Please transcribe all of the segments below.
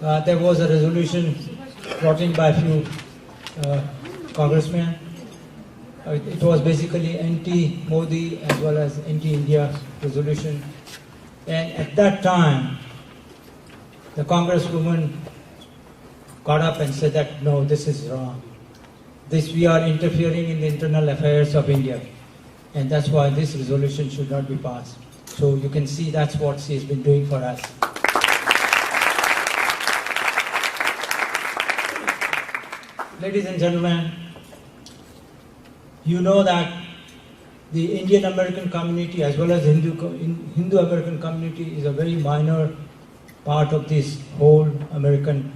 there was a resolution brought in by a few congressmen. It was basically anti-Modi as well as anti-India resolution. And at that time, the congresswoman got up and said that, no, this is wrong. We are interfering in the internal affairs of India. And that's why this resolution should not be passed. So you can see that's what she has been doing for us. Ladies and gentlemen, you know that the Indian American community as well as Hindu American community is a very minor part of this whole American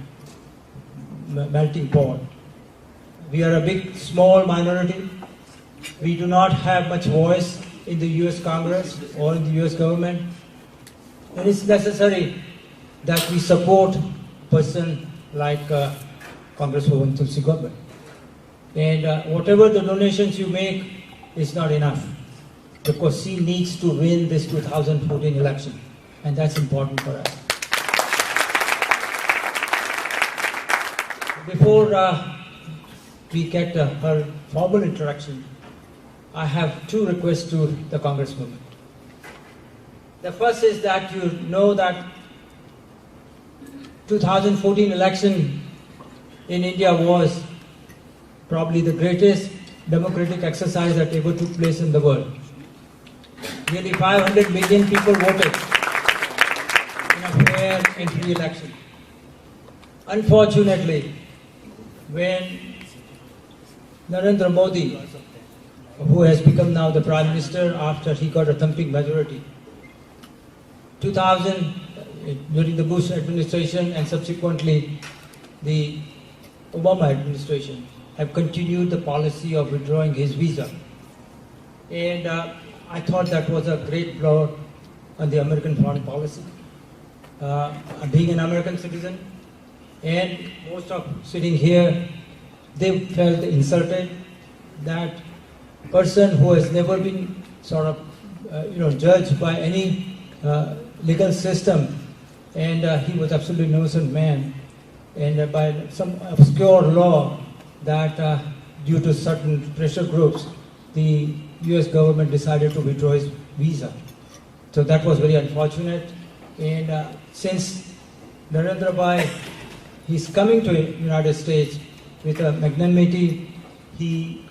melting pot. We are a small minority. We do not have much voice in the US Congress or in the US government. And it's necessary that we support a person like Congresswoman Tulsi Gabbard. And whatever the donations you make is not enough, because she needs to win this 2014 election, and that's important for us. Before we get her formal introduction, I have two requests to the Congresswoman. The first is that you know that 2014 election in India was probably the greatest democratic exercise that ever took place in the world. Nearly 500 million people voted in a fair and free election. Unfortunately, when Narendra Modi, who has become now the Prime Minister after he got a thumping majority, 2000, during the Bush administration and subsequently the Obama administration, have continued the policy of withdrawing his visa. And I thought that was a great blow on the American foreign policy. Being an American citizen, and most of sitting here, they felt insulted that person who has never been sort of judged by any legal system, and he was absolutely innocent man, and by some obscure law that due to certain pressure groups, the US government decided to withdraw his visa. So that was very unfortunate. And since Narendra Bhai, he's coming to the United States with a magnanimity, he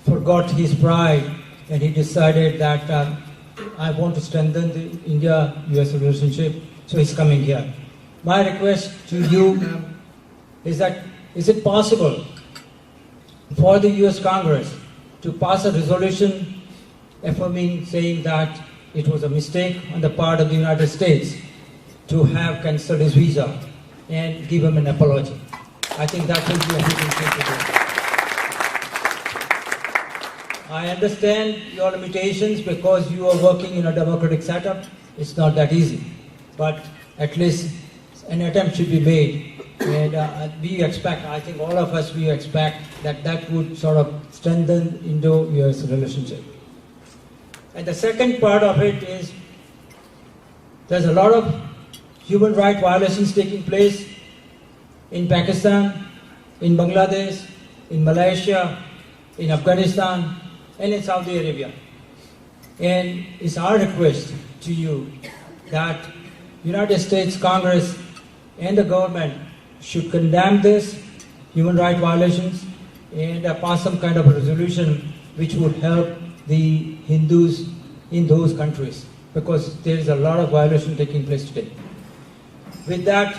forgot his pride and he decided that I want to strengthen the India-US relationship, so he's coming here. My request to you is that, is it possible for the US Congress to pass a resolution affirming, saying that it was a mistake on the part of the United States to have cancelled his visa and give him an apology? I think that will be a good thing to do. I understand your limitations because you are working in a democratic setup. It's not that easy, but at least an attempt should be made. And we expect, I think all of us, we expect that that would sort of strengthen Indo-US relationship. And the second part of it is, there's a lot of human rights violations taking place in Pakistan, in Bangladesh, in Malaysia, in Afghanistan, and in Saudi Arabia. And it's our request to you that United States Congress and the government should condemn this human rights violations and pass some kind of a resolution which would help the Hindus in those countries, because there is a lot of violation taking place today. With that,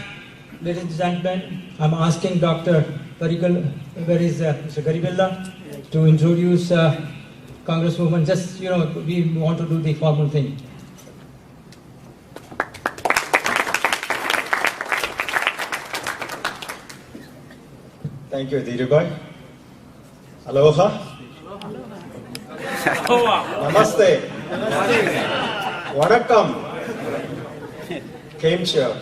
ladies and gentlemen, I'm asking Dr. Mr. Garibilla to introduce Congresswoman. Just, we want to do the formal thing. Thank you, Dhirubhai. Aloha. Namaste. Vanakkam. Came here.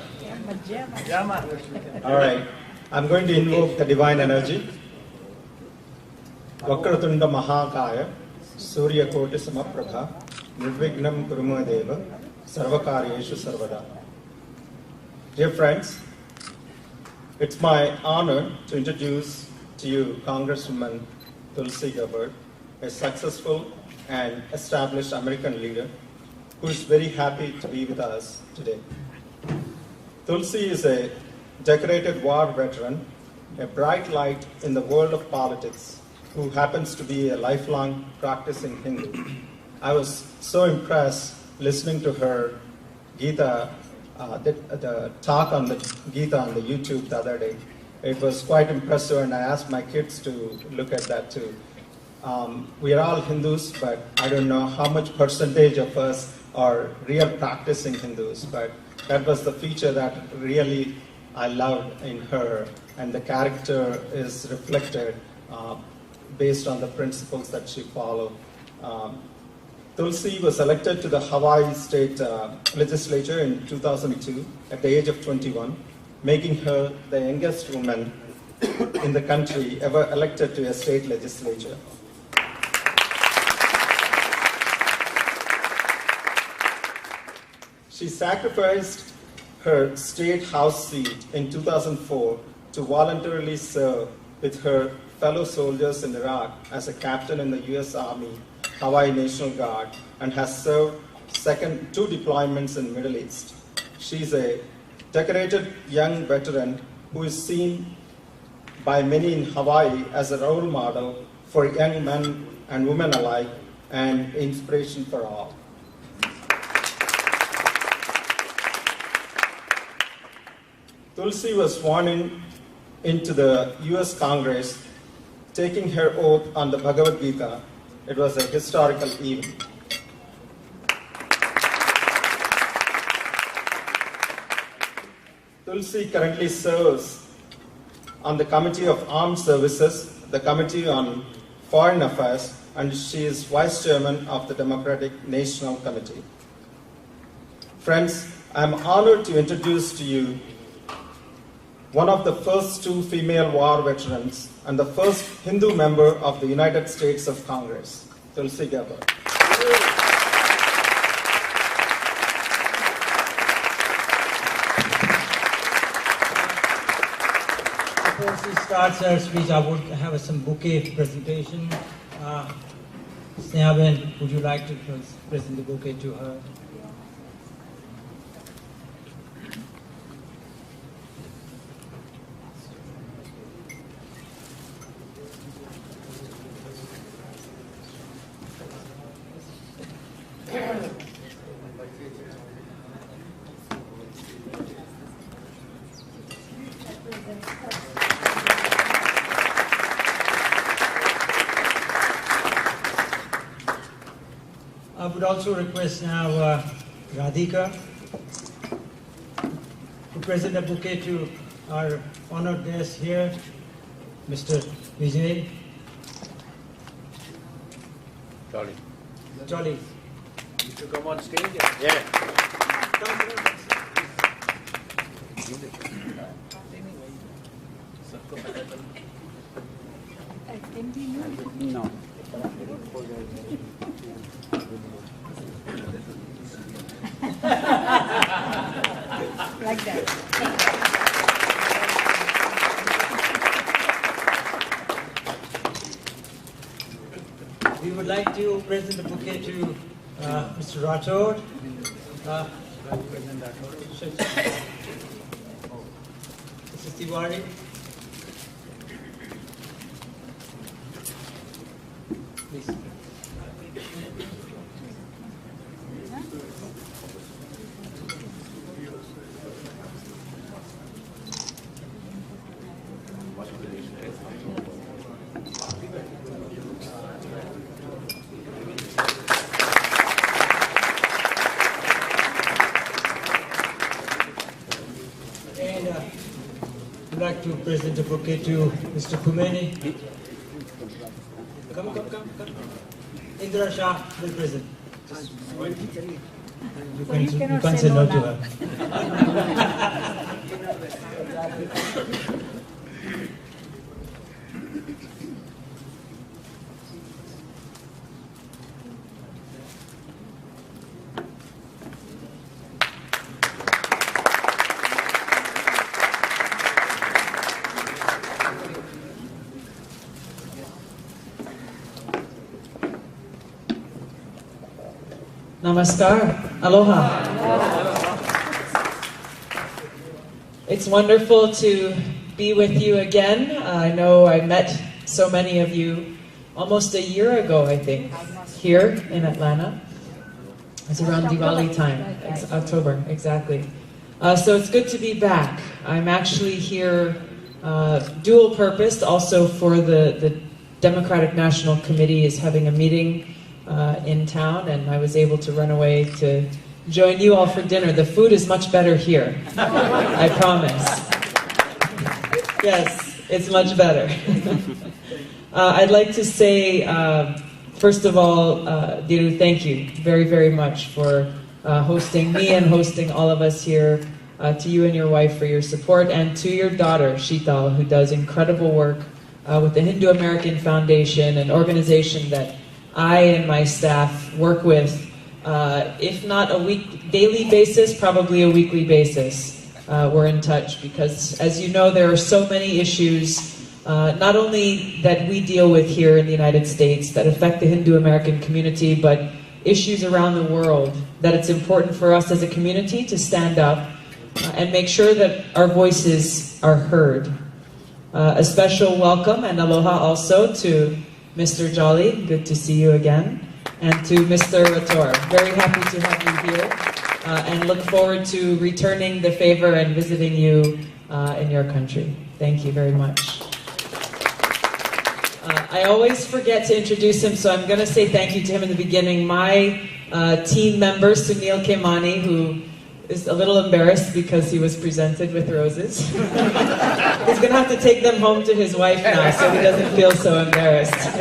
All right. I'm going to invoke the divine energy. Vakratunda Mahakaya, Surya Koti Samaprabha, Nirvignam Kuruma Deva, Sarvakaryeshu Sarvada. Dear friends, It's my honor to introduce to you Congresswoman Tulsi Gabbard, a successful and established American leader who is very happy to be with us today. Tulsi is a decorated war veteran, a bright light in the world of politics, who happens to be a lifelong practicing Hindu. I was so impressed listening to her Gita, the talk on the Gita on the YouTube the other day. It was quite impressive, and I asked my kids to look at that too. We are all Hindus, but I don't know how much percentage of us are real practicing Hindus, but that was the feature that really I loved in her, and the character is reflected based on the principles that she followed. Tulsi was elected to the Hawaii State Legislature in 2002 at the age of 21, making her the youngest woman in the country ever elected to a state legislature. She sacrificed her state house seat in 2004 to voluntarily serve with her fellow soldiers in Iraq as a captain in the U.S. Army Hawaii National Guard, and has served two deployments in the Middle East. She's a decorated young veteran who is seen by many in Hawaii as a role model for young men and women alike and inspiration for all. Tulsi was sworn into the U.S. Congress, taking her oath on the Bhagavad Gita. It was a historical event. Tulsi currently serves on the Committee of Armed Services, the Committee on Foreign Affairs, and she is Vice Chairman of the Democratic National Committee. Friends, I am honored to introduce to you one of the first two female war veterans and the first Hindu member of the United States of Congress, Tulsi Gabbard. Before she starts her speech, I would have some bouquet presentation. Snehaben, would you like to present the bouquet to her? I would also request now Radhika to present a bouquet to our honored guest here, Mr. Vijay. Jolly. You should come on stage. Yeah. No. Like that. We would like to present the bouquet to Mr. Rathod. Mrs. Tiwari. Please. And I'd like to present a bouquet to Mr. Kumeni. Come. Indra Shah will present. You can't say no to her. Namaskar. Aloha. It's wonderful to be with you again. I know I met so many of you almost a year ago, I think, here in Atlanta. It's around Diwali time. It's October, exactly. So it's good to be back. I'm actually here dual purpose, also for the Democratic National Committee is having a meeting in town, and I was able to run away to join you all for dinner. The food is much better here, I promise. Yes, it's much better. I'd like to say, first of all, Diru, thank you very, very much for hosting me and hosting all of us here. To you and your wife for your support, and to your daughter, Sheetal, who does incredible work with the Hindu American Foundation, an organization that I and my staff work with, if not daily basis, probably a weekly basis. We're in touch because, as you know, there are so many issues, not only that we deal with here in the United States that affect the Hindu American community, but issues around the world that it's important for us as a community to stand up and make sure that our voices are heard. A special welcome and aloha also to Mr. Jolly, good to see you again, and to Mr. Rator. Very happy to have you here, and look forward to returning the favor and visiting you in your country. Thank you very much. I always forget to introduce him, so I'm going to say thank you to him in the beginning. My team member, Sunil Kemani, who is a little embarrassed because he was presented with roses. He's going to have to take them home to his wife now so he doesn't feel so embarrassed.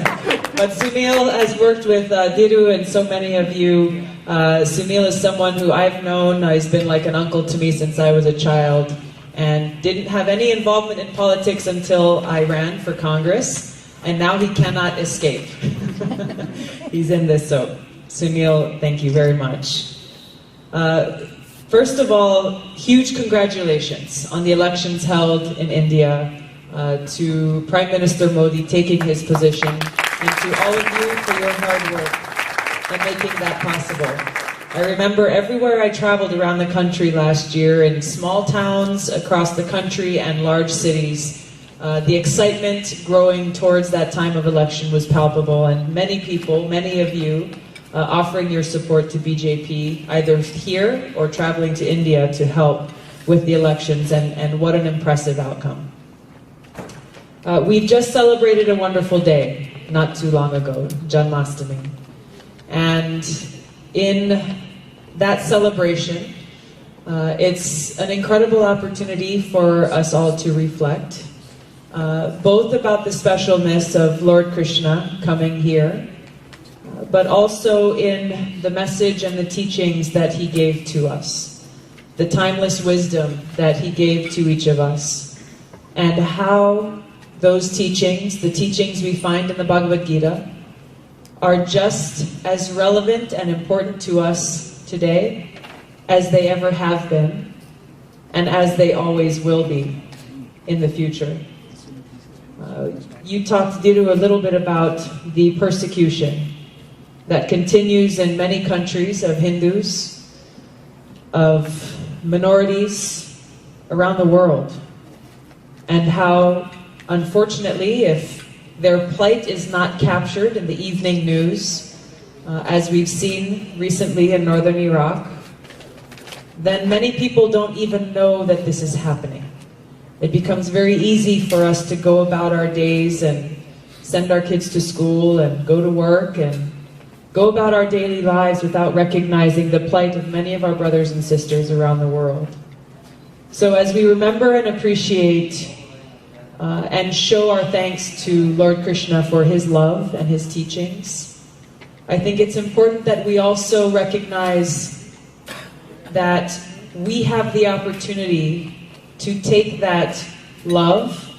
But Sunil has worked with Diru and so many of you. Sunil is someone who I've known. He's been like an uncle to me since I was a child, and didn't have any involvement in politics until I ran for Congress, and now he cannot escape. He's in this, so Sunil, thank you very much. First of all, huge congratulations on the elections held in India, to Prime Minister Modi taking his position, and to all of you for your hard work in making that possible. I remember everywhere I traveled around the country last year, in small towns across the country and large cities, the excitement growing towards that time of election was palpable, and many people, many of you, offering your support to BJP, either here or traveling to India to help with the elections, and what an impressive outcome. We've just celebrated a wonderful day, not too long ago, Janmashtami. And in that celebration, it's an incredible opportunity for us all to reflect, both about the specialness of Lord Krishna coming here, but also in the message and the teachings that he gave to us, the timeless wisdom that he gave to each of us, and how those teachings, the teachings we find in the Bhagavad Gita, are just as relevant and important to us today as they ever have been, and as they always will be in the future. You talked, Diru, a little bit about the persecution that continues in many countries of Hindus, of minorities around the world, and how, unfortunately, if their plight is not captured in the evening news, as we've seen recently in northern Iraq, then many people don't even know that this is happening. It becomes very easy for us to go about our days and send our kids to school and go to work and go about our daily lives without recognizing the plight of many of our brothers and sisters around the world. So as we remember and appreciate and show our thanks to Lord Krishna for his love and his teachings, I think it's important that we also recognize that we have the opportunity to take that love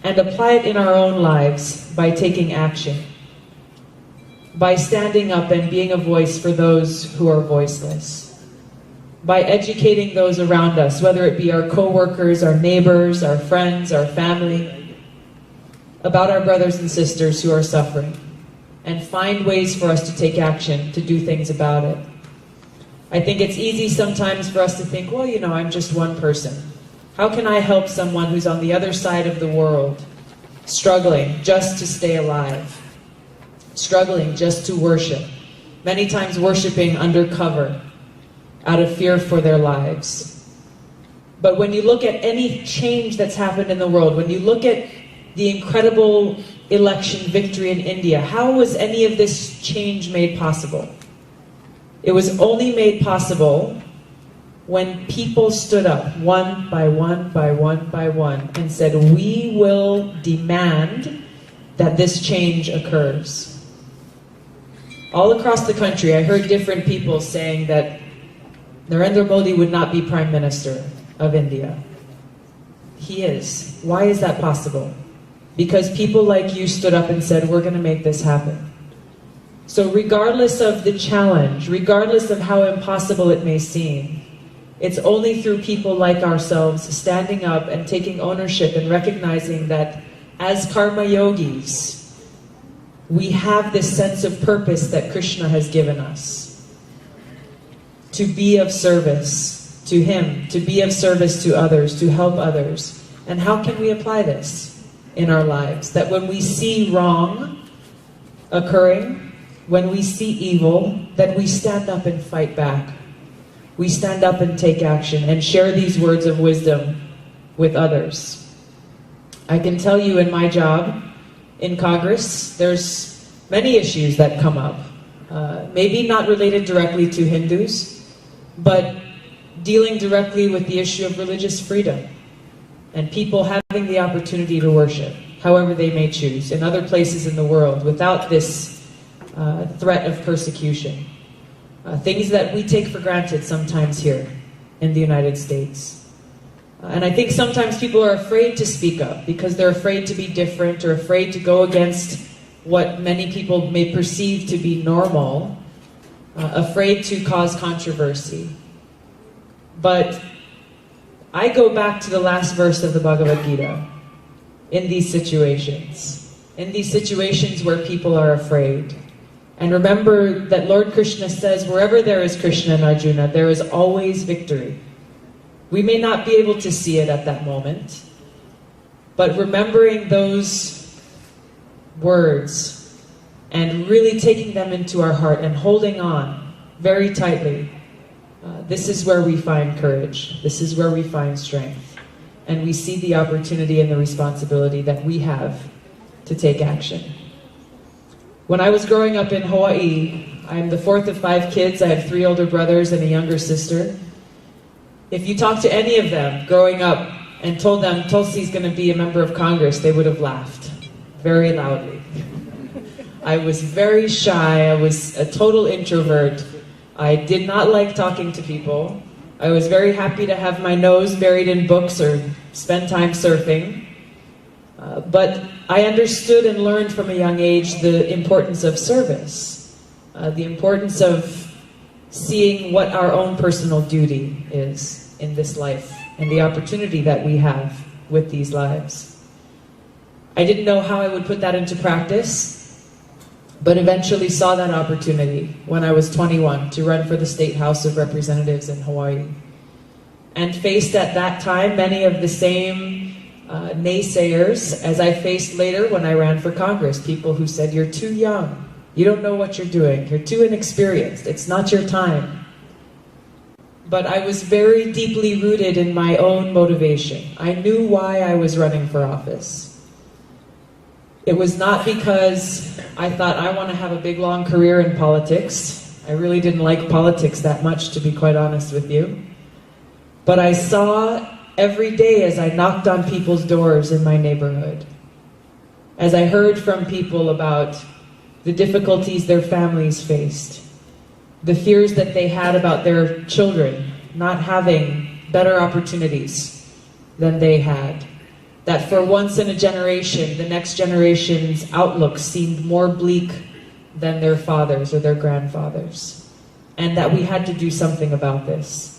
and apply it in our own lives by taking action, by standing up and being a voice for those who are voiceless, by educating those around us, whether it be our co-workers, our neighbors, our friends, our family, about our brothers and sisters who are suffering. and find ways for us to take action, to do things about it. I think it's easy sometimes for us to think, well, you know, I'm just one person. How can I help someone who's on the other side of the world, struggling just to stay alive, struggling just to worship, many times worshiping undercover out of fear for their lives? But when you look at any change that's happened in the world, when you look at the incredible election victory in India, how was any of this change made possible? It was only made possible when people stood up one by one by one by one and said, we will demand that this change occurs. All across the country, I heard different people saying that Narendra Modi would not be Prime Minister of India. He is. Why is that possible? Because people like you stood up and said, we're going to make this happen. So regardless of the challenge, regardless of how impossible it may seem, it's only through people like ourselves standing up and taking ownership and recognizing that as karma yogis, we have this sense of purpose that Krishna has given us. To be of service to Him, to be of service to others, to help others. And how can we apply this in our lives? That when we see wrong occurring, when we see evil, that we stand up and fight back. We stand up and take action and share these words of wisdom with others. I can tell you in my job in Congress, there's many issues that come up. Maybe not related directly to Hindus, but dealing directly with the issue of religious freedom and people having the opportunity to worship, however they may choose, in other places in the world without this threat of persecution. Things that we take for granted sometimes here in the United States. And I think sometimes people are afraid to speak up because they're afraid to be different or afraid to go against what many people may perceive to be normal, afraid to cause controversy. But I go back to the last verse of the Bhagavad Gita in these situations where people are afraid. And remember that Lord Krishna says, wherever there is Krishna and Arjuna, there is always victory. We may not be able to see it at that moment, but remembering those words and really taking them into our heart and holding on very tightly, this is where we find courage. This is where we find strength. And we see the opportunity and the responsibility that we have to take action. When I was growing up in Hawaii, I'm the fourth of 5 kids. I have 3 older brothers and a younger sister. If you talk to any of them growing up and told them Tulsi's going to be a member of Congress, they would have laughed very loudly. I was very shy. I was a total introvert. I did not like talking to people. I was very happy to have my nose buried in books or spend time surfing. But I understood and learned from a young age the importance of service, the importance of seeing what our own personal duty is in this life and the opportunity that we have with these lives. I didn't know how I would put that into practice, but eventually saw that opportunity when I was 21 to run for the State House of Representatives in Hawaii. And faced at that time many of the same naysayers as I faced later when I ran for Congress. People who said, you're too young, you don't know what you're doing, you're too inexperienced, it's not your time. But I was very deeply rooted in my own motivation. I knew why I was running for office. It was not because I thought I want to have a big long career in politics. I really didn't like politics that much, to be quite honest with you. But I saw every day as I knocked on people's doors in my neighborhood, as I heard from people about the difficulties their families faced, the fears that they had about their children not having better opportunities than they had, that for once in a generation, the next generation's outlook seemed more bleak than their fathers or their grandfathers, and that we had to do something about this.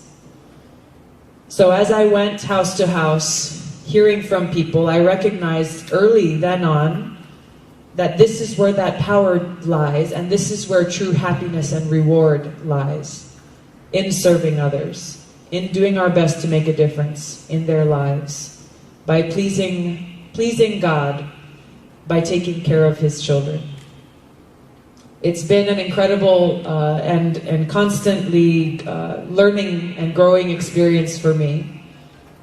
So as I went house to house, hearing from people, I recognized early then on that this is where that power lies, and this is where true happiness and reward lies, in serving others, in doing our best to make a difference in their lives, by pleasing God, by taking care of His children. It's been an incredible and constantly learning and growing experience for me.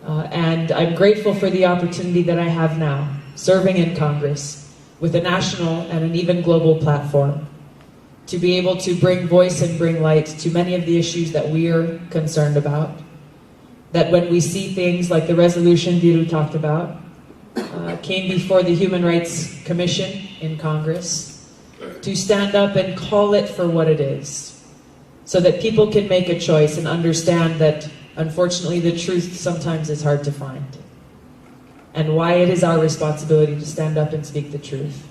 And I'm grateful for the opportunity that I have now, serving in Congress with a national and an even global platform, to be able to bring voice and bring light to many of the issues that we are concerned about. That when we see things like the resolution Viru talked about, came before the Human Rights Commission in Congress, to stand up and call it for what it is, so that people can make a choice and understand that, unfortunately, the truth sometimes is hard to find. And why it is our responsibility to stand up and speak the truth.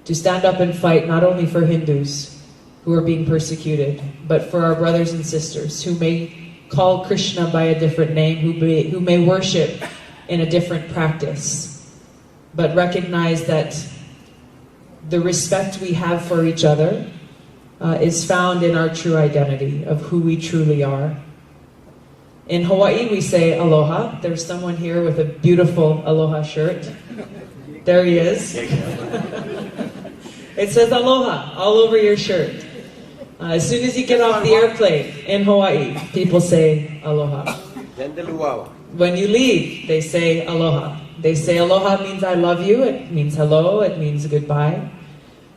To stand up and fight not only for Hindus who are being persecuted, but for our brothers and sisters who may call Krishna by a different name, who may worship in a different practice, but recognize that the respect we have for each other is found in our true identity of who we truly are. In Hawaii, we say aloha. There's someone here with a beautiful aloha shirt. There he is. It says aloha all over your shirt. As soon as you get off the airplane in Hawaii, people say aloha. When you leave, they say aloha. They say aloha means I love you, it means hello, it means goodbye.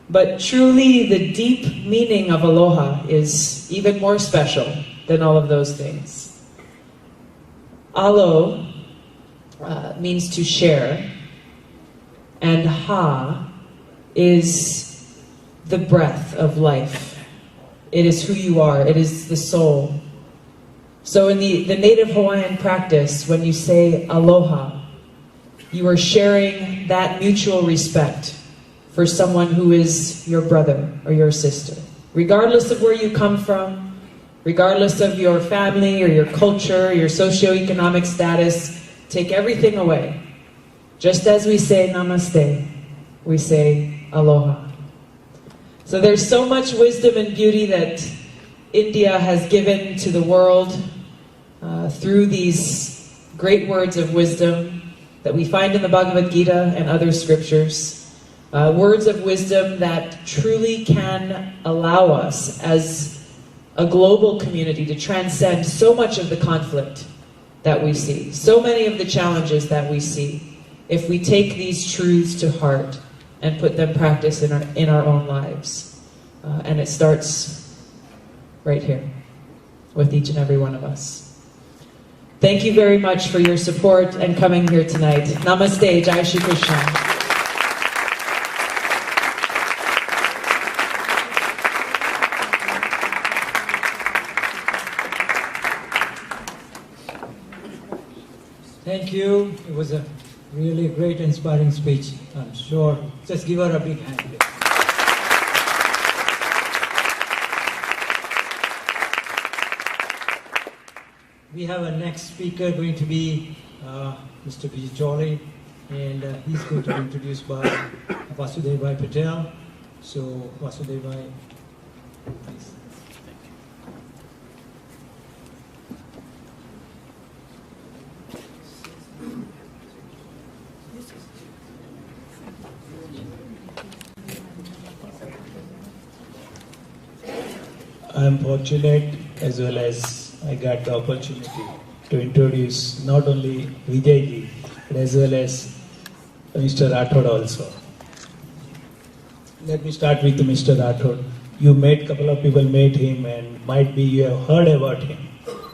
But truly, the deep meaning of aloha is even more special than all of those things. Alo means to share, and ha is the breath of life. It is who you are, it is the soul. So in the native Hawaiian practice, when you say aloha, you are sharing that mutual respect for someone who is your brother or your sister. Regardless of where you come from, regardless of your family or your culture, your socioeconomic status, take everything away. Just as we say namaste, we say aloha. So there's so much wisdom and beauty that India has given to the world through these great words of wisdom that we find in the Bhagavad Gita and other scriptures. Words of wisdom that truly can allow us as a global community to transcend so much of the conflict that we see, so many of the challenges that we see, if we take these truths to heart and put them practice in our own lives. And it starts right here with each and every one of us. Thank you very much for your support and coming here tonight. Namaste, Jai Shri Krishna. Thank you. It was a really great, inspiring speech, I'm sure. Just give her a big hand. Please. We have a next speaker going to be Mr. Vijay, and he's going to be introduced by Vasudevbhai Patel. So, Vasudevbhai, please. I am fortunate as well as I got the opportunity to introduce not only Vijay ji, but as well as Mr. Rathod also. Let me start with Mr. Rathod. Couple of people met him, and might be you have heard about him,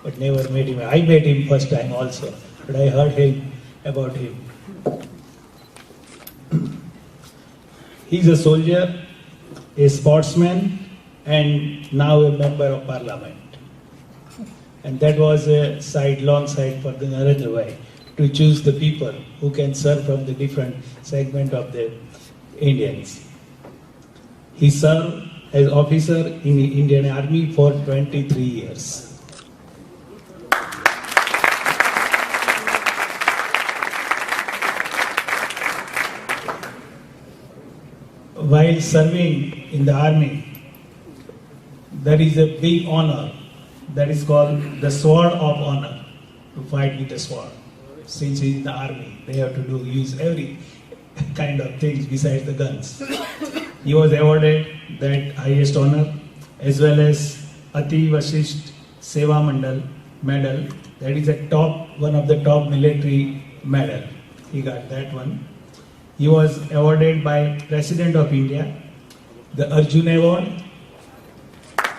but never met him. I met him first time also, but I heard about him. He's a soldier, a sportsman, and now a member of parliament. And that was a long side for the Narendra Bhai to choose the people who can serve from the different segment of the Indians. He served as officer in the Indian Army for 23 years. while serving in the army, there is a big honor that is called the Sword of Honor, to fight with the sword. Since he's in the army, they have to use every kind of things besides the guns. He was awarded that highest honor, as well as Ati Vasisht Seva Mandal medal. That is one of the top military medal. He got that one. He was awarded by President of India the Arjuna Award,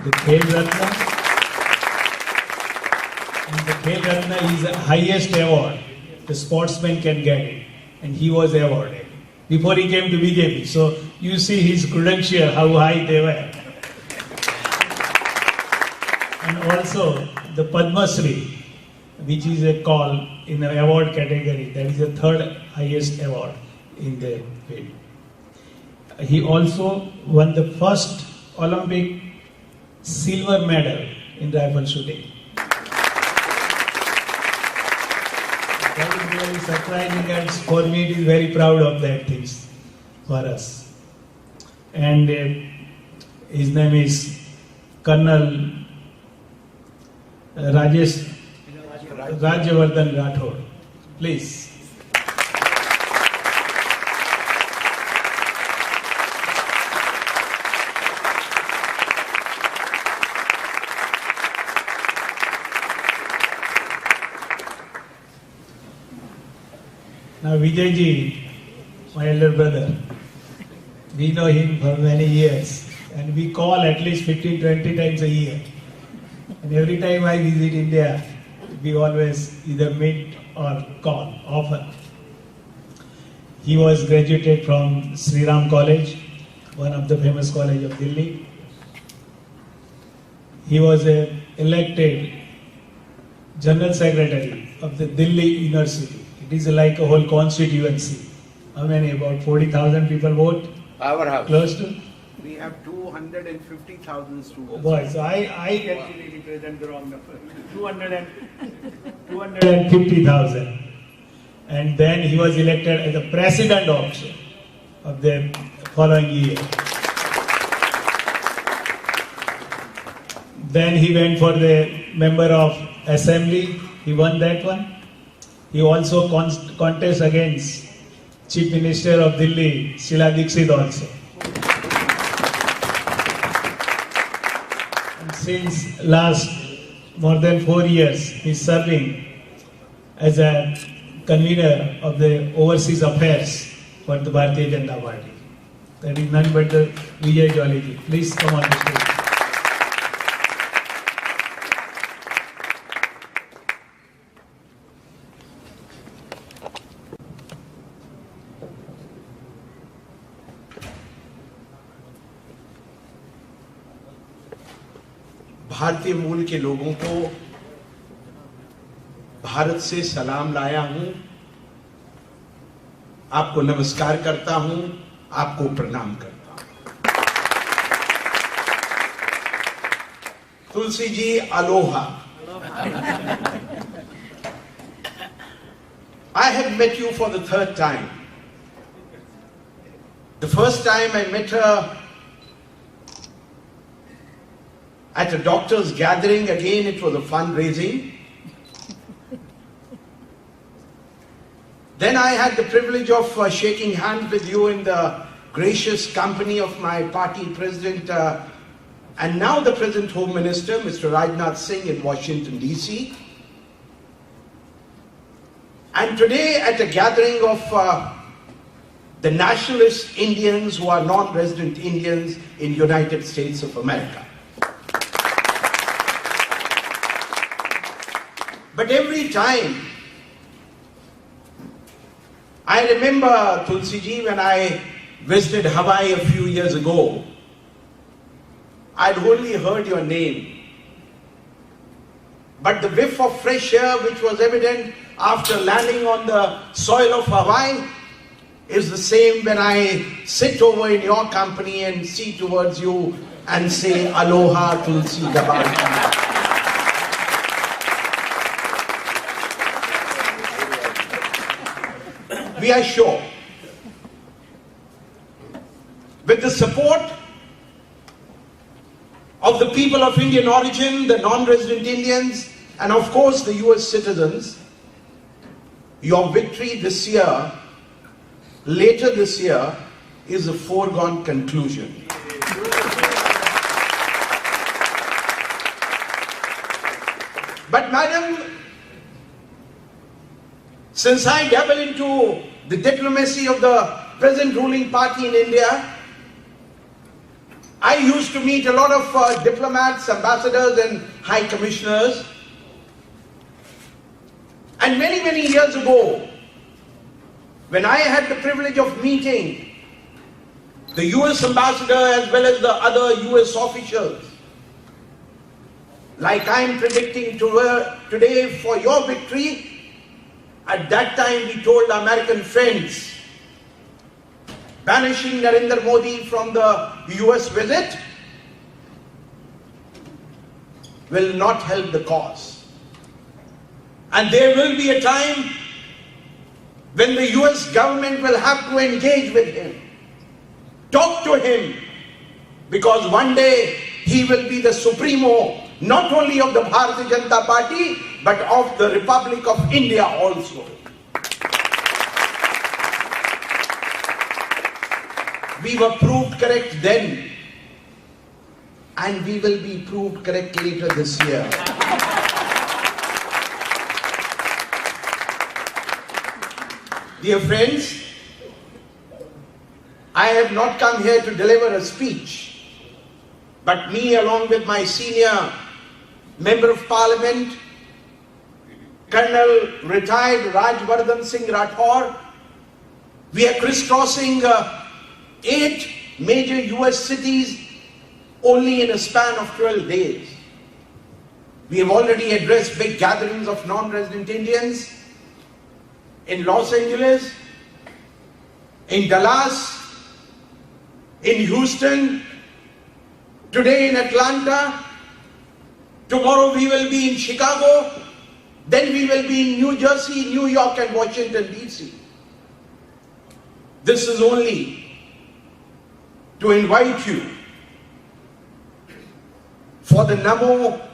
the Khel Ratna. And the Khel Ratna is the highest award the sportsman can get it. And he was awarded before he came to BJP. So you see his credentials, how high they were. And also the Padma Shri, which is a call in the award category. That is the third highest award in the field. He also won the first Olympic silver medal in rifle shooting. That is really surprising, and for me it is very proud of that things for us. And his name is Colonel Rajavardhan Rathod. Please. Now Vijay ji, my elder brother, we know him for many years and we call at least 15-20 times a year. And every time I visit India, we always either meet or call often. He was graduated from Sri Ram College, one of the famous college of Delhi. He was elected General Secretary of the Delhi University. It is like a whole constituency. How many? About 40,000 people vote? Our house. Close to? We have 250,000 students. Boy, so I actually represent the wrong number. 250,000. And then he was elected as the president also of the following year. Then he went for the member of assembly. He won that one. He also contest against Chief Minister of Delhi, Sheila Dixit also. And since last more than 4 years, he is serving as a convener of the overseas affairs for the Bharatiya Janata Party. That is none but the Vijay Jolly. Please come on the stage. भारतीय मूल के लोगों को भारत से सलाम लाया हूं, आपको नमस्कार करता हूं, आपको प्रणाम करता हूं। Tulsi ji, Aloha. I have met you for the third time. The first time I met her at a doctor's gathering. Again, it was a fundraising. Then I had the privilege of shaking hands with you in the gracious company of my party president and now the present Home Minister, Mr. Rajnath Singh, in Washington, D.C. And today at a gathering of the nationalist Indians who are non-resident Indians in United States of America. But every time, I remember, Tulsi ji, when I visited Hawaii a few years ago, I'd only heard your name. But the whiff of fresh air which was evident after landing on the soil of Hawaii is the same when I sit over in your company and see towards you and say, Aloha, Tulsi Gabbard. We are sure with the support of the people of Indian origin, the non-resident Indians, and of course the US citizens, your victory this year, later this year, is a foregone conclusion. But madam, since I dabble into the diplomacy of the present ruling party in India, I used to meet a lot of diplomats, ambassadors and high commissioners. And many, many years ago, when I had the privilege of meeting the US ambassador as well as the other US officials, like I am predicting today for your victory, at that time we told our American friends, banishing Narendra Modi from the US visit will not help the cause. And there will be a time when the US government will have to engage with him, talk to him, because one day he will be the supremo, not only of the Bharatiya Janata Party, but of the Republic of India also. We were proved correct then, and we will be proved correct later this year. Dear friends, I have not come here to deliver a speech, but me along with my senior Member of Parliament, Colonel retired Rajvardhan Singh Rathore, we are crisscrossing 8 major US cities only in a span of 12 days. We have already addressed big gatherings of non-resident Indians in Los Angeles, in Dallas, in Houston, today in Atlanta, tomorrow we will be in Chicago, then we will be in New Jersey, New York and Washington DC. This is only to invite you for the Namo,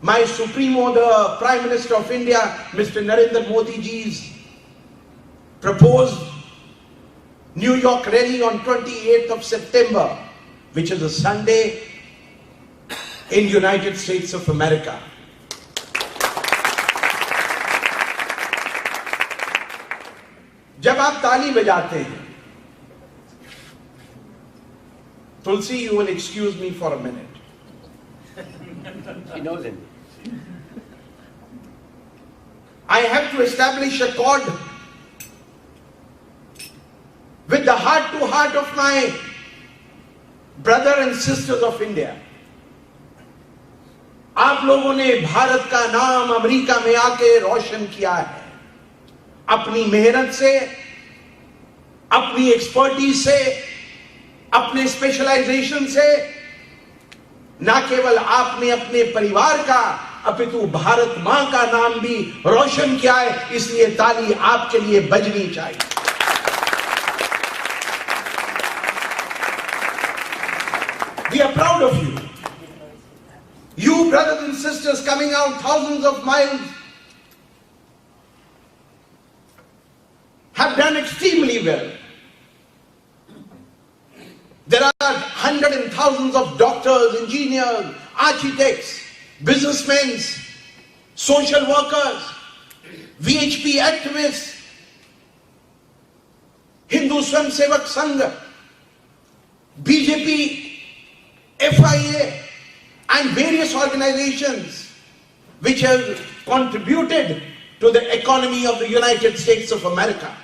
my Supremo, the Prime Minister of India, Mr. Narendra Modi ji's proposed New York rally on 28th of September, which is a Sunday in United States of America. जब आप ताली बजाते हैं, Tulsi, you will excuse me for a minute. She knows it. I have to establish a chord with the heart-to-heart of my brother and sisters of India. आप लोगों ने भारत का नाम अमेरिका में आके रोशन किया है, अपनी मेहनत से, अपनी एक्सपर्टीज से, अपने स्पेशलाइजेशन से। ना केवल आपने अपने परिवार का अपितु भारत मां का नाम भी रोशन किया है, इसलिए ताली आपके लिए बजनी चाहिए। We are proud of you. You brothers and sisters coming out thousands of miles have done extremely well. There are hundreds and thousands of doctors, engineers, architects, businessmen, social workers, VHP activists, Hindu Swam Sevak Sangh, BJP, FIA, and various organizations which have contributed to the economy of the United States of America.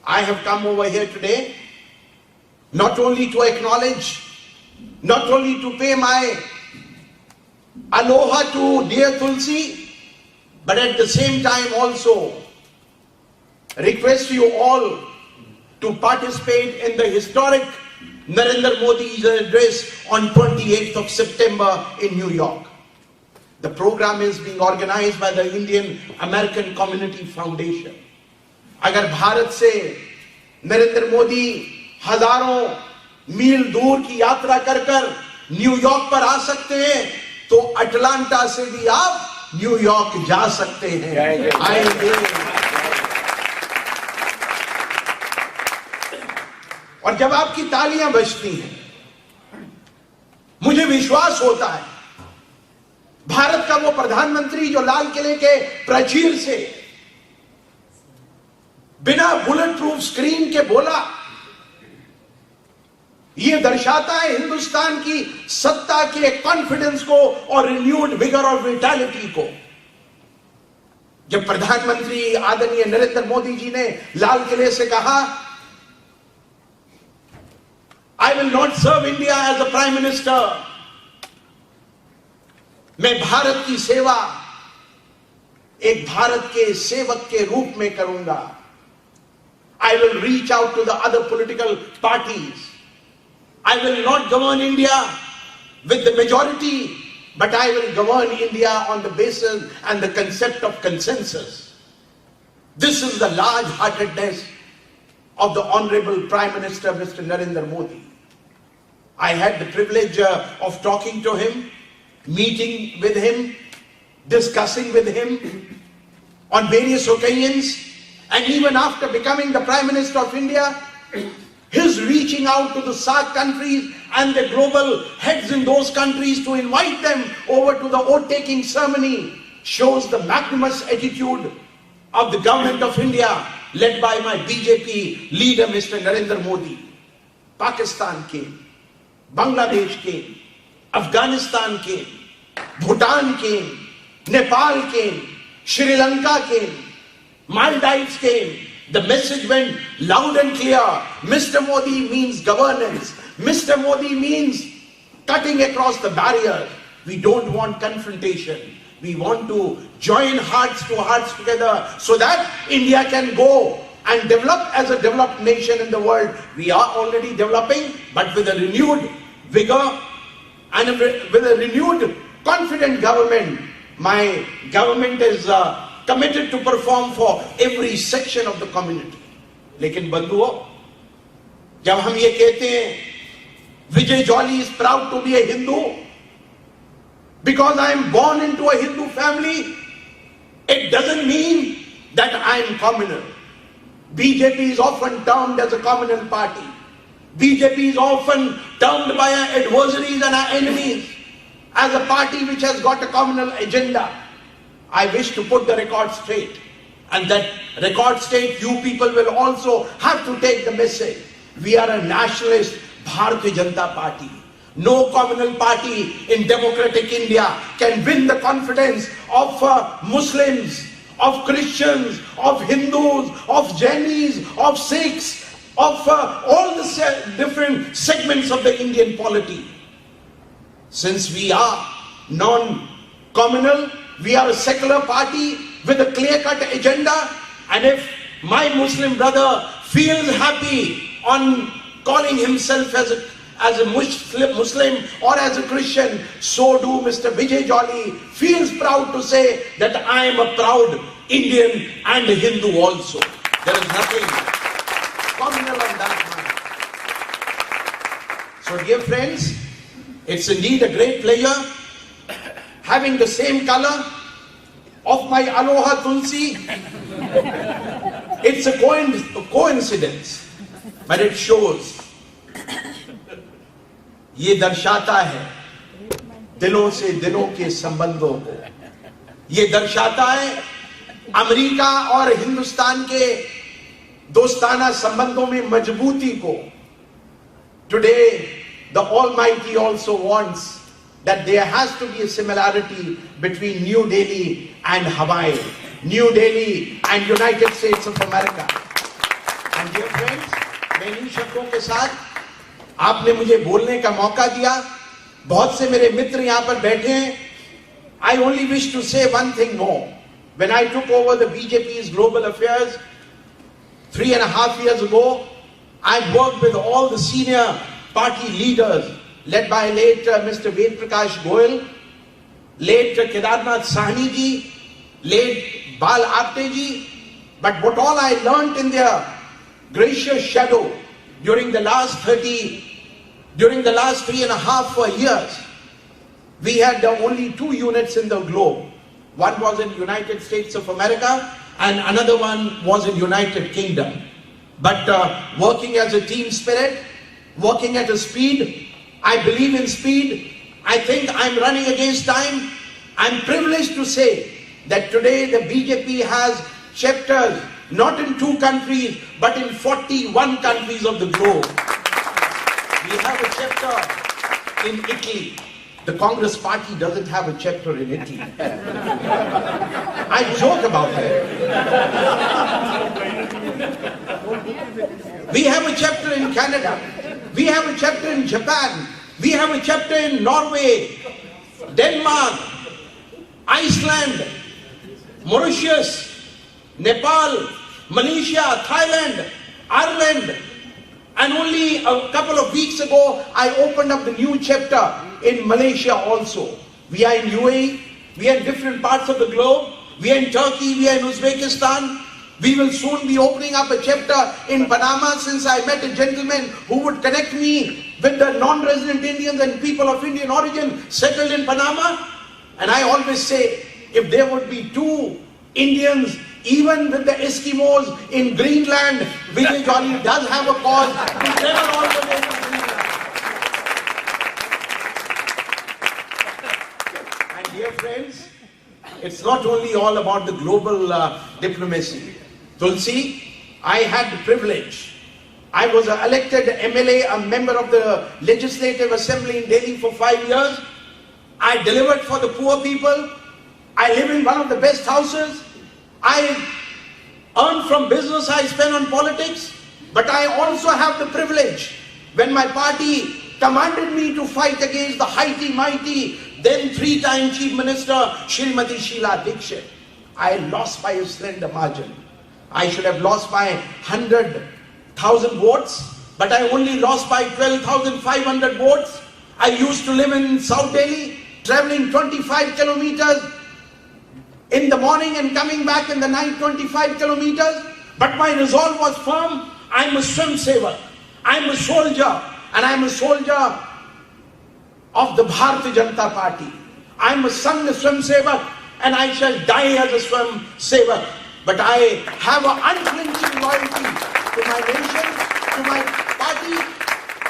I have come over here today not only to acknowledge, not only to pay my aloha to dear Tulsi, but at the same time also request you all to participate in the historic Narendra Modi's address on 28th of September in New York. The program is being organized by the Indian American Community Foundation. अगर भारत से नरेंद्र मोदी हजारों मील दूर की यात्रा कर कर New York पर आ सकते हैं, तो अटलांटा से भी आप न्यूयॉर्क जा सकते हैं। आएंगे। और जब आपकी तालियां बजती हैं, मुझे विश्वास होता है भारत का वो प्रधानमंत्री जो लाल किले के प्राचीर से बिना बुलेट प्रूफ स्क्रीन के बोला, यह दर्शाता है हिंदुस्तान की सत्ता के कॉन्फिडेंस को और रिन्यूड विगर और विटालिटी को। जब प्रधानमंत्री आदरणीय नरेंद्र मोदी जी ने लाल किले से कहा, I will not serve India as a prime minister, मैं भारत की सेवा एक भारत के सेवक के रूप में करूंगा। I will reach out to the other political parties. I will not govern India with the majority, but I will govern India on the basis and the concept of consensus. This is the large-heartedness of the Honorable Prime Minister, Mr. Narendra Modi. I had the privilege of talking to him, meeting with him, discussing with him on various occasions. And even after becoming the Prime Minister of India, his reaching out to the SAARC countries and the global heads in those countries to invite them over to the oath-taking ceremony shows the magnanimous attitude of the government of India, led by my BJP leader, Mr. Narendra Modi. Pakistan came, Bangladesh came, Afghanistan came, Bhutan came, Nepal came, Sri Lanka came, Maldives came. The message went loud and clear. Mr. Modi means governance. Mr. Modi means cutting across the barriers. We don't want confrontation. We want to join hearts to hearts together so that India can go and develop as a developed nation in the world. We are already developing, but with a renewed vigor and with a renewed confident government. My government is committed to perform for every section of the community. लेकिन बंधुओं, जब हम ये कहते हैं Vijay Jolly is proud to be a Hindu because I am born into a Hindu family, it doesn't mean that I am communal. BJP is often termed as a communal party. BJP is often termed by our adversaries and our enemies as a party which has got a communal agenda. I wish to put the record straight, and that record straight you people will also have to take the message. We are a nationalist Bharatiya Janata Party. No communal party in democratic India can win the confidence of Muslims, of Christians, of Hindus, of Jainis, of Sikhs, of all the different segments of the Indian polity. Since we are non-communal, we are a secular party with a clear-cut agenda, and if my Muslim brother feels happy on calling himself as a Muslim or as a Christian, so do Mr. Vijay Jolly feels proud to say that I am a proud Indian and a Hindu also. There is nothing communal on that matter. So dear friends, it's indeed a great pleasure having the same color of my Aloha Tulsi. It's a coincidence, but it shows. ये दर्शाता है दिलों से दिलों के संबंधों को. ये दर्शाता है अमेरिका और हिंदुस्तान के दोस्ताना संबंधों में मजबूती को. Today, the Almighty also wants that there has to be a similarity between New Delhi and Hawaii, New Delhi and United States of America. And dear friends, मैं इन शब्दों के साथ आपने मुझे बोलने का मौका दिया. बहुत से मेरे मित्र यहाँ पर बैठे हैं. I only wish to say one thing more. When I took over the BJP's global affairs 3.5 years ago, I worked with all the senior party leaders led by late Mr. Ved Prakash Goyal, late Kedarnath Sahni ji, late Bal Apte ji. But what all I learnt in their gracious shadow during the last 3.5 years, we had only 2 units in the globe. One was in United States of America and another one was in United Kingdom. But working as a team spirit, working at a speed, I believe in speed. I think I'm running against time. I'm privileged to say that today the BJP has chapters not in 2 countries but in 41 countries of the globe. We have a chapter in Italy. The Congress party doesn't have a chapter in Italy. I joke about that. We have a chapter in Canada. We have a chapter in Japan. We have a chapter in Norway, Denmark, Iceland, Mauritius, Nepal, Malaysia, Thailand, Ireland. And only a couple of weeks ago, I opened up the new chapter in Malaysia also. We are in UAE, we are in different parts of the globe, we are in Turkey, we are in Uzbekistan. We will soon be opening up a chapter in Panama, since I met a gentleman who would connect me with the non-resident Indians and people of Indian origin settled in Panama. And I always say, if there would be 2 Indians, even with the Eskimos in Greenland, Vijay does have a cause to travel all the way to Greenland. And dear friends, it's not only all about the global diplomacy. Tulsi, I had the privilege. I was an elected MLA, a member of the Legislative Assembly in Delhi for 5 years. I delivered for the poor people. I live in one of the best houses. I earn from business I spend on politics. But I also have the privilege, when my party commanded me to fight against the mighty, then 3-time Chief Minister, Shrimati Sheila Dikshit, I lost by a slender margin. I should have lost by 100,000 votes, but I only lost by 12,500 votes. I used to live in South Delhi, traveling 25 kilometers in the morning and coming back in the night 25 kilometers. But my resolve was firm. I'm a swim saver. I'm a soldier. And I'm a soldier of the Bharatiya Janata Party. I'm a son of swim saver, and I shall die as a swim saver. But I have an unflinching loyalty to my nation, to my party,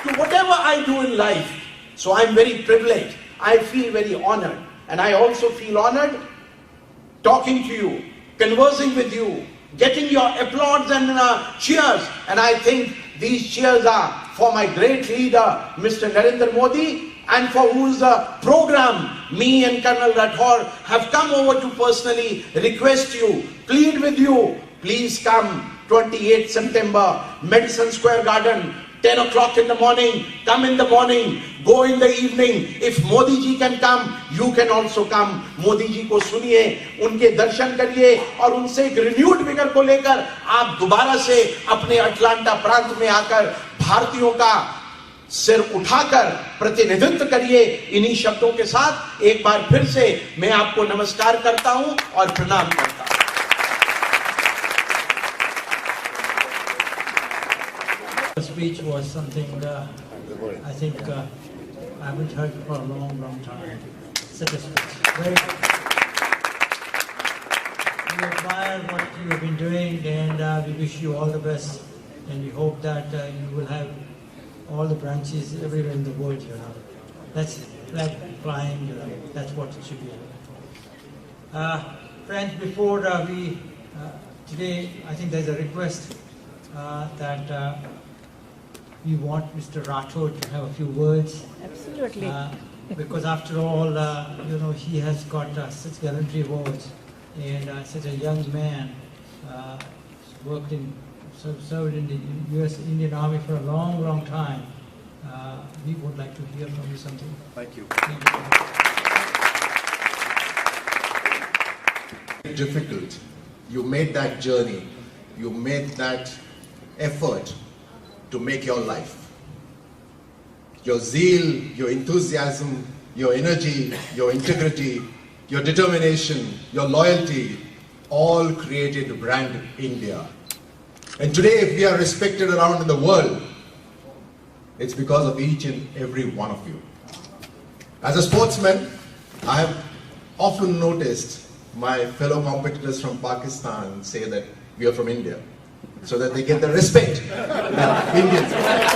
to whatever I do in life. So I'm very privileged. I feel very honored. And I also feel honored talking to you, conversing with you, getting your applause and cheers. And I think these cheers are for my great leader, Mr. Narendra Modi, and for whose program me and Colonel Rathore have come over to personally request you, plead with you, please come 28th September, Madison Square Garden, 10 o'clock in the morning, come in the morning, go in the evening. If Modi ji can come, you can also come. Modi ji को सुनिए, उनके दर्शन करिए और उनसे एक renewed vigor को लेकर आप दोबारा से अपने अटलांटा प्रांत में आकर भारतीयों का सिर उठाकर प्रतिनिधित्व करिए। इन्हीं शब्दों के साथ एक बार फिर से मैं आपको नमस्कार करता हूं और प्रणाम करता हूं। The speech was something I think I haven't heard for a long time. Such a speech. Very good. We admire what you have been doing, and we wish you all the best. And we hope that you will have all the branches everywhere in the world, you know. That's like flying, you know. That's what it should be. Friends, before today, I think there's a request that we want Mr. Rathore to have a few words. Absolutely. Because after all, you know, he has got such gallantry awards, and such a young man, served in the U.S. Indian Army for a long time. We would like to hear from you something. Thank you. Thank you. Difficult. You made that journey. You made that effort to make your life. Your zeal, your enthusiasm, your energy, your integrity, your determination, your loyalty, all created the brand India. And today, if we are respected around in the world, It's because of each and every one of you. As a sportsman, I have often noticed my fellow competitors from Pakistan say that we are from India, so that they get the respect that Indians get.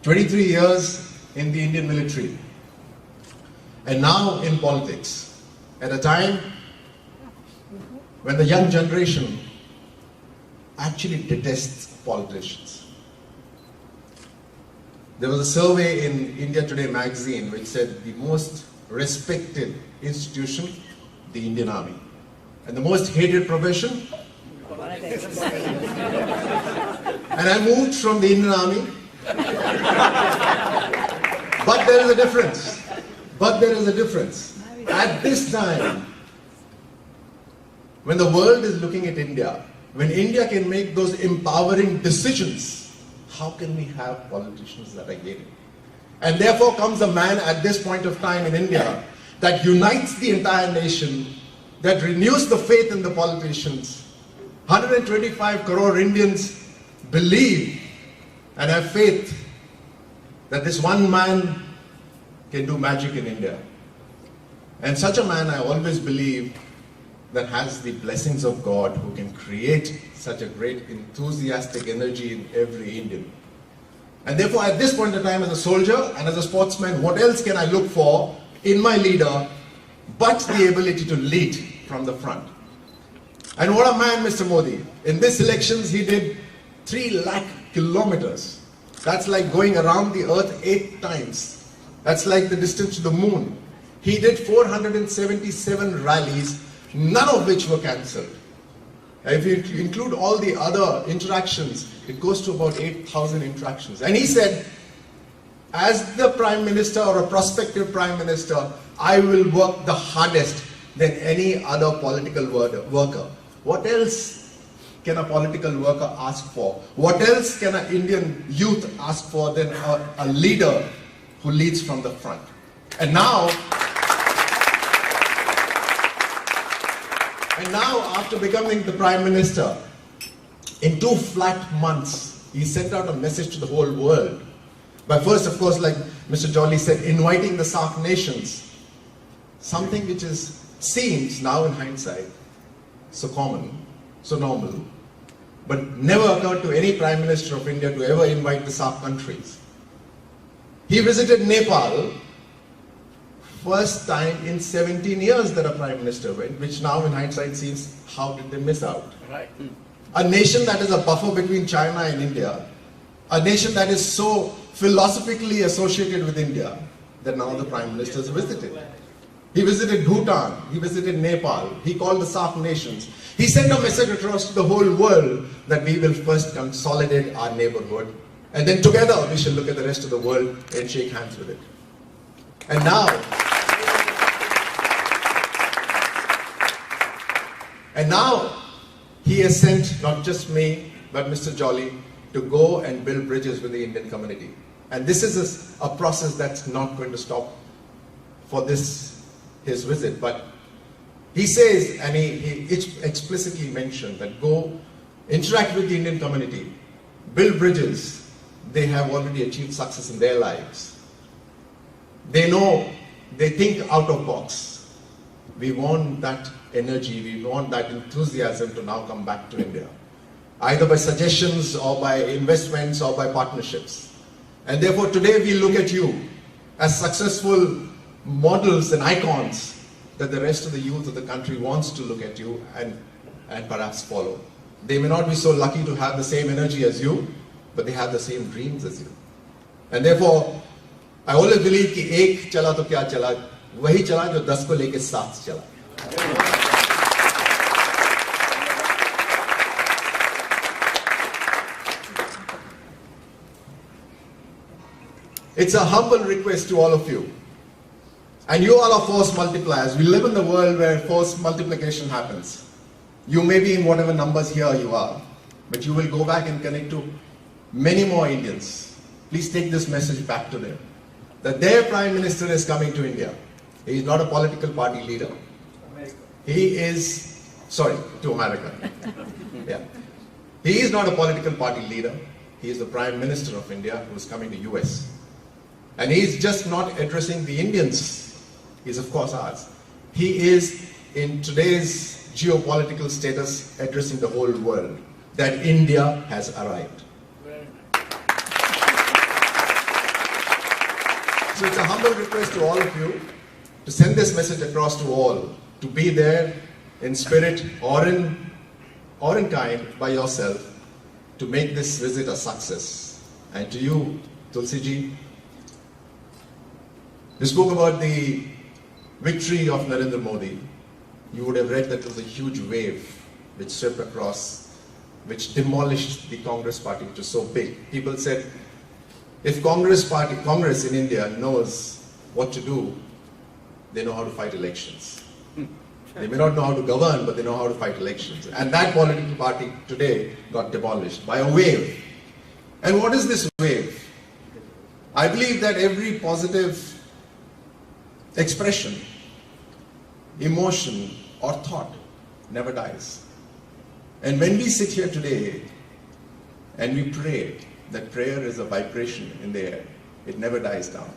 23 years in the Indian military, and now in politics, at a time when the young generation actually detests politicians. There was a survey in India Today magazine which said the most respected institution, the Indian Army, and the most hated profession. And I moved from the Indian Army. But there is a difference. At this time, when the world is looking at India, when India can make those empowering decisions, how can we have politicians that are hated? And therefore comes a man at this point of time in India that unites the entire nation, that renews the faith in the politicians. 125 crore Indians believe and have faith that this one man can do magic in India. And such a man, I always believe, that has the blessings of God, who can create such a great enthusiastic energy in every Indian. And therefore, at this point in time, as a soldier and as a sportsman, what else can I look for in my leader but the ability to lead from the front? And what a man, Mr. Modi. In this elections, he did 3 lakh kilometers. That's like going around the earth 8 times. That's like the distance to the moon. He did 477 rallies, none of which were cancelled. If you include all the other interactions, it goes to about 8,000 interactions. And he said, as the Prime Minister or a prospective Prime Minister, I will work the hardest than any other political worker. What else can a political worker ask for? What else can an Indian youth ask for than a leader who leads from the front? And now, after becoming the Prime Minister, in 2 flat months, he sent out a message to the whole world. By first, of course, like Mr. Jolly said, inviting the SAARC nations. Something which seems now in hindsight so common, so normal, but never occurred to any Prime Minister of India to ever invite the SAARC countries. He visited Nepal, first time in 17 years that a Prime Minister went, which now in hindsight seems, how did they miss out? Right. A nation that is a buffer between China and India, a nation that is so philosophically associated with India, that now the Prime Minister has visited. He visited Bhutan, he visited Nepal, he called the SAARC nations. He sent a message across to the whole world that we will first consolidate our neighborhood, and then together we shall look at the rest of the world and shake hands with it. And now he has sent not just me, but Mr. Jolly to go and build bridges with the Indian community. And this is a process that's not going to stop for his visit. But he says, and he explicitly mentioned that go interact with the Indian community, build bridges. They have already achieved success in their lives. They know, they think out of box. We want that energy, we want that enthusiasm to now come back to India, either by suggestions or by investments or by partnerships. And therefore today we look at you as successful models and icons that the rest of the youth of the country wants to look at you and perhaps follow. They may not be so lucky to have the same energy as you, but they have the same dreams as you. And therefore, I always believe कि एक चला तो क्या चला, वही चला जो 10 को लेके 7 चला. It's a humble request to all of you. And you all are force multipliers. We live in the world where force multiplication happens. You may be in whatever numbers here you are, but you will go back and connect to many more Indians. Please take this message back to them, that their Prime Minister is coming to India. He is not a political party leader. He is Sorry, to America. Yeah. He is not a political party leader. He is the Prime Minister of India who is coming to US. And he is just not addressing the Indians. He is of course ours. He is in today's geopolitical status addressing the whole world that India has arrived. So it's a humble request to all of you to send this message across to all, to be there in spirit or in kind by yourself to make this visit a success. And to you, Tulsi ji, you spoke about the victory of Narendra Modi. You would have read that there was a huge wave which swept across, which demolished the Congress party, which was so big. People said, if Congress in India knows what to do, they know how to fight elections. They may not know how to govern, but they know how to fight elections. And that political party today got demolished by a wave. And what is this wave? I believe that every positive expression, emotion, or thought never dies. And when we sit here today and we pray, that prayer is a vibration in the air. It never dies down.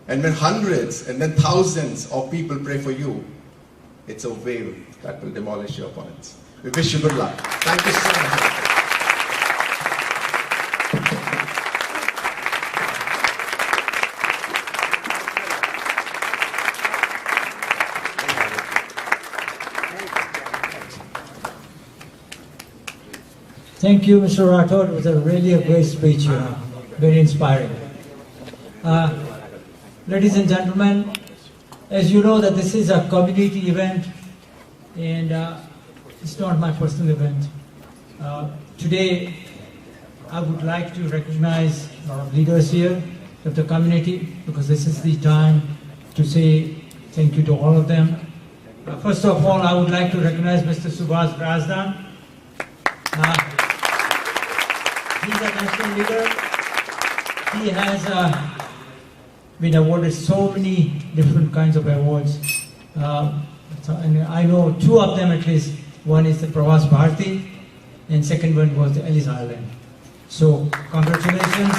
And when hundreds and then thousands of people pray for you, it's a wave that will demolish your opponents. We wish you good luck. Thank you so much. Thank you, Mr. Rathod. It was really a great speech, very inspiring. Ladies and gentlemen, as you know that this is a community event and it's not my personal event. Today, I would like to recognize a lot of leaders here of the community because this is the time to say thank you to all of them. First of all, I would like to recognize Mr. Subhas Brasdan. He's a national leader. He has been awarded so many different kinds of awards. And I know two of them at least. One is the Pravas Bharti and second one was the Ellis Island. So congratulations.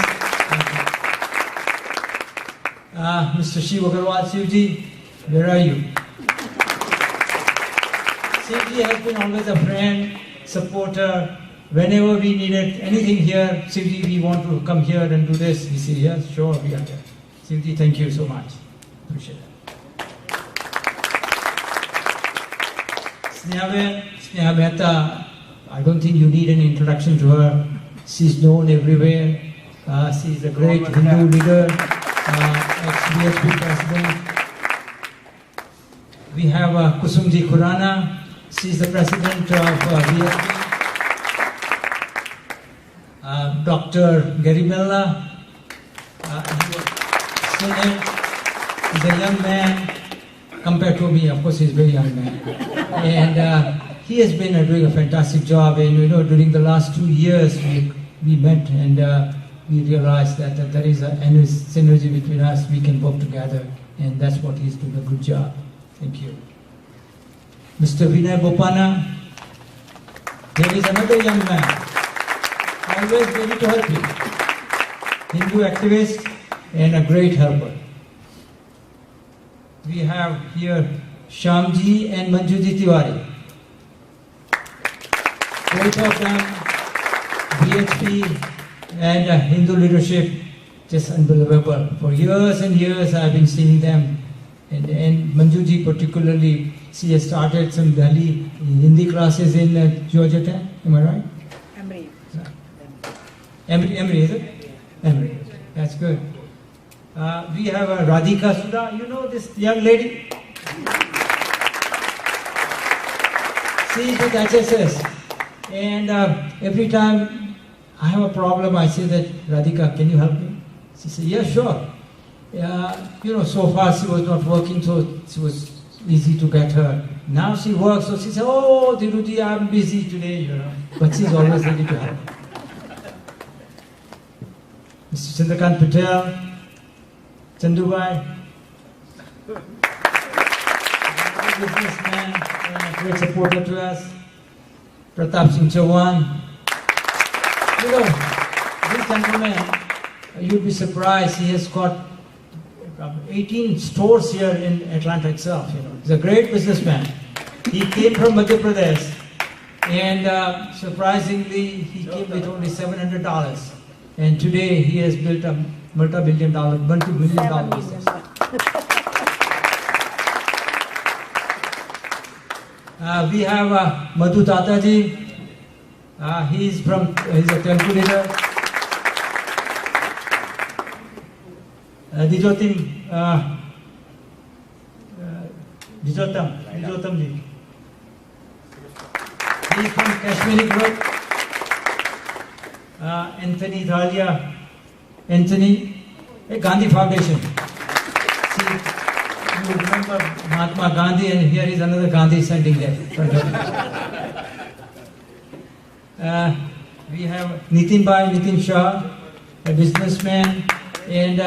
Mr. Shiv Agarwal, Shivji, where are you? Shivji has been always a friend, supporter. Whenever we needed anything here, Shivji, we want to come here and do this. He said, yes, sure, we are here. Shivji, thank you so much. Appreciate it. Sneha Mehta, I don't think you need an introduction to her. She's known everywhere. She's a great Hindu leader, ex-BJP president. We have Kusumji Khurana. She's the president of BJP. Dr. Gary Mella, he's a young man compared to me. Of course, he's a very young man, and he has been doing a fantastic job. And you know, during the last 2 years, we met and we realized that there is a synergy between us. We can work together, and that's what he's doing a good job. Thank you, Mr. Vijay Bopana. There is another young man, always ready to help you. Hindu activist and a great helper. We have here Shyamji and Manjuji Tiwari. Both of them, BHP and Hindu leadership, just unbelievable. For years and years I've been seeing them. And Manjuji particularly, she has started some Delhi Hindi classes in Georgia Tech, am I right? Emory, is it? Emory. That's good. We have Radhika Sudha. You know this young lady? She is with HSS. And every time I have a problem, I say that, Radhika, can you help me? She said, yeah, sure. You know, so far she was not working, so it was easy to get her. Now she works, so she said, oh, Dhiruji, I'm busy today, you know. But she's always ready to help. Mr. Chandrakant Patel, Chandubai. businessman, great supporter to us, Pratap Singh Chauhan. You know, this gentleman, you'd be surprised, he has got 18 stores here in Atlanta itself. You know, he's a great businessman. He came from Madhya Pradesh, and surprisingly, he came with only $700. And today, he has built a multi-million dollar business. We have Madhu Tataji. He's a temple leader. Dijotam ji. He's from Kashmiri group. Anthony Thalia. Anthony, Gandhi Foundation. See, you remember Mahatma Gandhi, and here is another Gandhi standing there. We have Nitin Shah, a businessman, and